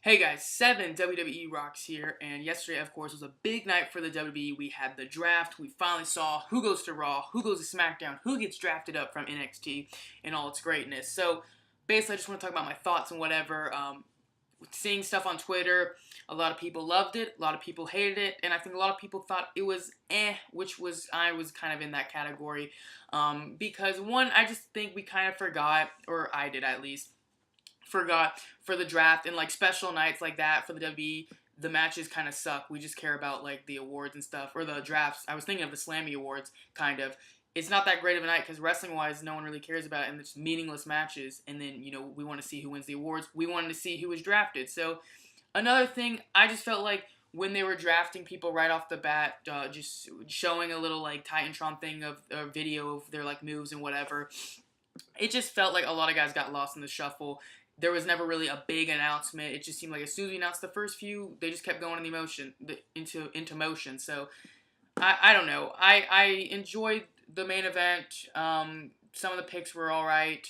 Hey guys, 7 WWE Rocks here, and yesterday, of course, was a big night for the WWE. We had the draft. We finally saw who goes to Raw, who goes to SmackDown, who gets drafted up from NXT, and all its greatness. So, basically, I just want to talk about my thoughts and whatever. Seeing stuff on Twitter, a lot of people loved it, a lot of people hated it, and I think a lot of people thought it was I was kind of in that category. Because, one, I just think we kind of forgot, or I did at least, forgot for the draft and like special nights like that for the WWE, the matches kind of suck. We just care about like the awards and stuff or the drafts. I was thinking of the Slammy Awards kind of. It's not that great of a night because wrestling wise, no one really cares about it and it's meaningless matches. And then we want to see who wins the awards. We wanted to see who was drafted. So another thing, I just felt like when they were drafting people right off the bat, just showing a little like Titantron thing of a video of their like moves and whatever. It just felt like a lot of guys got lost in the shuffle. There was never really a big announcement. It just seemed like as soon as we announced the first few, they just kept going in the emotion into motion. So I don't know. I enjoyed the main event. Some of the picks were all right.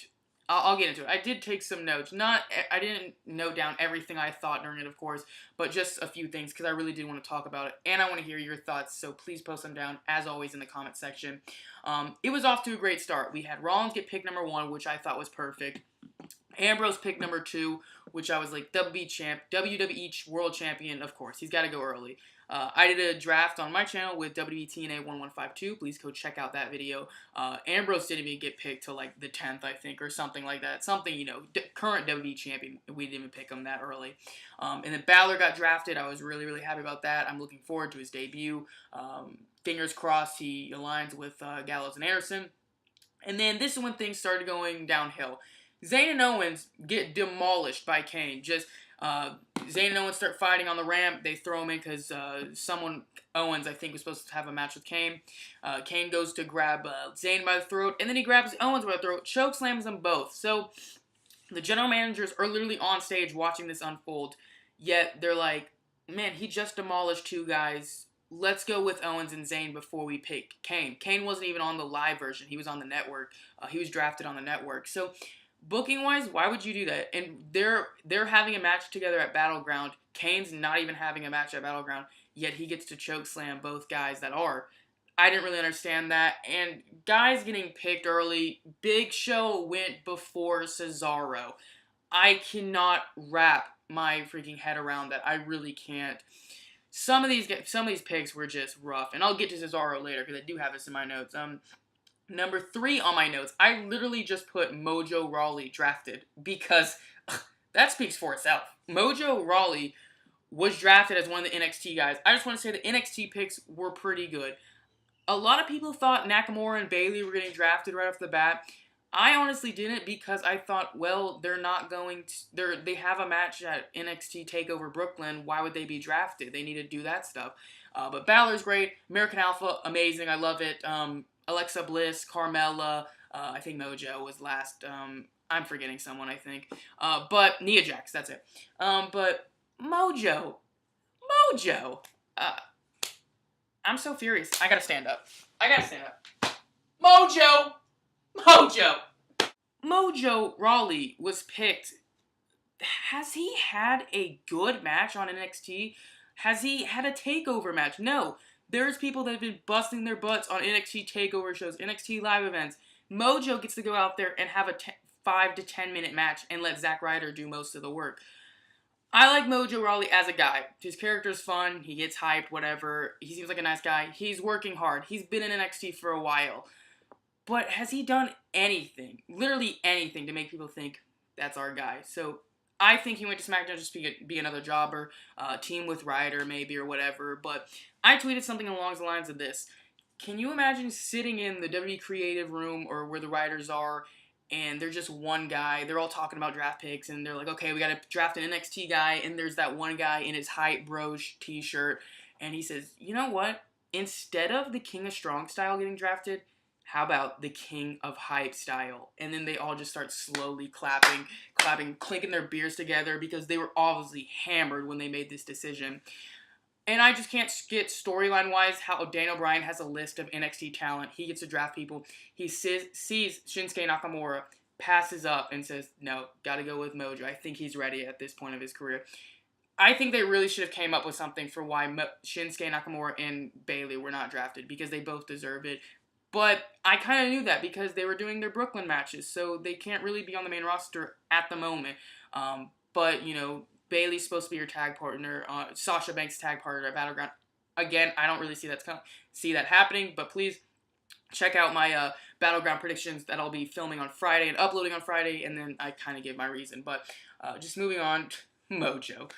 I'll get into it. I did take some notes. I didn't note down everything I thought during it, of course, but just a few things because I really did want to talk about it, and I want to hear your thoughts. So please post them down as always in the comment section. It was off to a great start. We had Rollins get pick number 1, which I thought was perfect. Ambrose pick number 2, which I was like WWE World Champion. Of course, he's got to go early. I did a draft on my channel with WWE TNA 1152. Please go check out that video. Ambrose didn't even get picked till like the 10th, I think, or something like that. Something, current WWE champion. We didn't even pick him that early. And then Balor got drafted. I was really, really happy about that. I'm looking forward to his debut. Fingers crossed he aligns with Gallows and Anderson. And then this is when things started going downhill. Zayn and Owens get demolished by Kane. Zayn and Owens start fighting on the ramp. They throw him in because Owens, I think, was supposed to have a match with Kane. Kane goes to grab Zayn by the throat, and then he grabs Owens by the throat, choke slams them both. So the general managers are literally on stage watching this unfold, yet they're like, man, he just demolished 2 guys. Let's go with Owens and Zayn before we pick Kane. Kane wasn't even on the live version. He was on the network. He was drafted on the network. So booking wise, why would you do that? And they're having a match together at Battleground. Kane's not even having a match at Battleground, yet he gets to choke slam both guys that are. I didn't really understand that. And guys getting picked early, Big Show went before Cesaro. I cannot wrap my freaking head around that. I really can't. Some of these picks were just rough, and I'll get to Cesaro later because I do have this in my notes. Number 3 on my notes, I literally just put Mojo Rawley drafted because that speaks for itself. Mojo Rawley was drafted as one of the NXT guys. I just want to say the NXT picks were pretty good. A lot of people thought Nakamura and Bayley were getting drafted right off the bat. I honestly didn't because I thought, well, they're not going to... They have a match at NXT TakeOver Brooklyn. Why would they be drafted? They need to do that stuff. But Balor's great. American Alpha, amazing. I love it. Alexa Bliss, Carmella, I think Mojo was last. I'm forgetting someone, I think. But Nia Jax, that's it. But Mojo, I'm so furious. I gotta stand up. Mojo Rawley was picked. Has he had a good match on NXT? Has he had a takeover match? No. There's people that have been busting their butts on NXT takeover shows, NXT live events. Mojo gets to go out there and have a 5 to 10 minute match and let Zack Ryder do most of the work. I like Mojo Rawley as a guy. His character's fun. He gets hyped, whatever. He seems like a nice guy. He's working hard. He's been in NXT for a while. But has he done anything, literally anything, to make people think that's our guy? So I think he went to SmackDown just to be another jobber, team with Ryder maybe or whatever. But I tweeted something along the lines of this. Can you imagine sitting in the WWE creative room or where the writers are and they're just one guy, they're all talking about draft picks and they're like, okay, we got to draft an NXT guy, and there's that one guy in his Hype Bros t-shirt and he says, you know what? Instead of the King of Strong style getting drafted, how about the King of Hype style? And then they all just start slowly clapping, clinking their beers together because they were obviously hammered when they made this decision. And I just can't get storyline-wise how Daniel Bryan has a list of NXT talent. He gets to draft people. He sees Shinsuke Nakamura, passes up, and says, no, got to go with Mojo. I think he's ready at this point of his career. I think they really should have came up with something for why Shinsuke Nakamura and Bayley were not drafted, because they both deserve it. But I kind of knew that because they were doing their Brooklyn matches, so they can't really be on the main roster at the moment. But, Bayley's supposed to be your tag partner. Sasha Banks' tag partner at Battleground. Again, I don't really see that happening, but please check out my Battleground predictions that I'll be filming on Friday and uploading on Friday, and then I kind of give my reason. But just moving on, Mojo.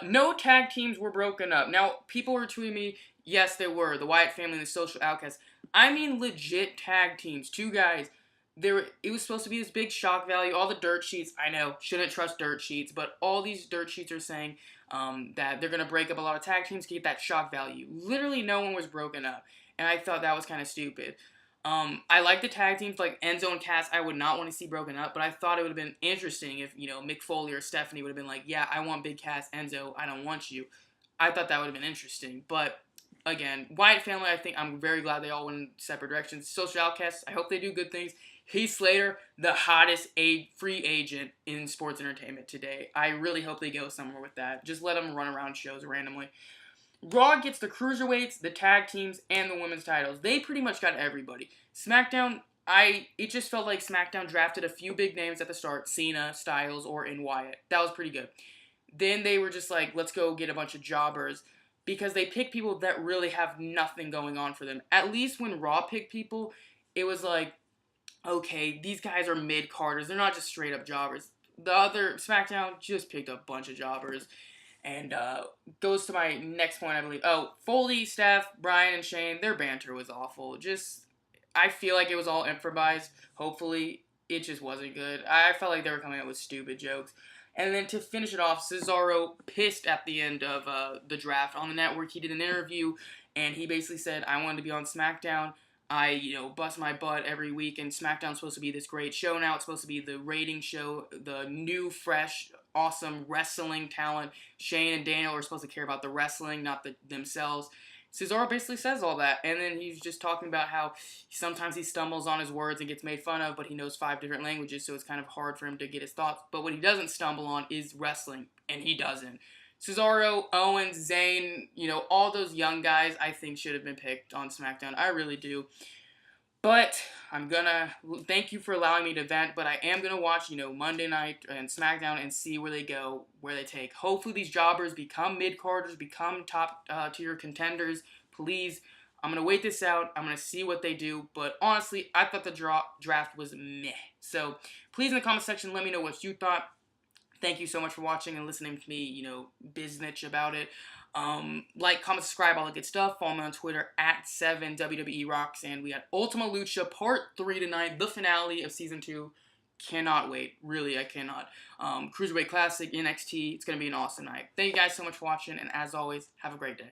No tag teams were broken up. Now, people were tweeting me, yes, they were. The Wyatt family and the Social Outcasts. I mean legit tag teams. Two guys. It was supposed to be this big shock value. All the dirt sheets, I know, shouldn't trust dirt sheets, but all these dirt sheets are saying that they're going to break up a lot of tag teams to get that shock value. Literally no one was broken up, and I thought that was kind of stupid. I like the tag teams like Enzo and Cass. I would not want to see broken up, but I thought it would have been interesting if, Mick Foley or Stephanie would have been like, yeah, I want Big Cass, Enzo, I don't want you. I thought that would have been interesting, but again, Wyatt family, I'm very glad they all went in separate directions. Social Outcasts, I hope they do good things. Heath Slater, the hottest free agent in sports entertainment today. I really hope they go somewhere with that. Just let him run around shows randomly. Raw gets the cruiserweights, the tag teams, and the women's titles. They pretty much got everybody. SmackDown, it just felt like SmackDown drafted a few big names at the start, Cena, Styles, or in Wyatt. That was pretty good. Then they were just like, let's go get a bunch of jobbers, because they pick people that really have nothing going on for them. At least when Raw picked people, it was like, okay, these guys are mid-carders. They're not just straight-up jobbers. The other SmackDown just picked a bunch of jobbers. And goes to my next point, I believe. Oh, Foley, Steph, Brian, and Shane, their banter was awful. I feel like it was all improvised. Hopefully, it just wasn't good. I felt like they were coming up with stupid jokes. And then to finish it off, Cesaro pissed at the end of the draft on the network. He did an interview, and he basically said, I wanted to be on SmackDown. I, bust my butt every week, and SmackDown's supposed to be this great show now. It's supposed to be the rating show, the new, fresh, awesome wrestling talent. Shane and Daniel are supposed to care about the wrestling, not themselves. Cesaro basically says all that, and then he's just talking about how sometimes he stumbles on his words and gets made fun of, but he knows 5 different languages, so it's kind of hard for him to get his thoughts. But what he doesn't stumble on is wrestling, and he doesn't. Cesaro, Owens, Zayn, all those young guys I think should have been picked on SmackDown. I really do. But I'm gonna thank you for allowing me to vent, but I am gonna watch, Monday night and SmackDown and see where they go, where they take. Hopefully these jobbers become mid-carders, become top tier contenders. Please, I'm gonna wait this out. I'm gonna see what they do. But honestly, I thought the draft was meh. So please in the comment section let me know what you thought. Thank you so much for watching and listening to me, biznitch about it. Like, comment, subscribe, all that good stuff. Follow me on Twitter at 7WWE Rocks. And we got Ultima Lucha Part 3 tonight, the finale of Season 2. Cannot wait. Really, I cannot. Cruiserweight Classic, NXT. It's going to be an awesome night. Thank you guys so much for watching. And as always, have a great day.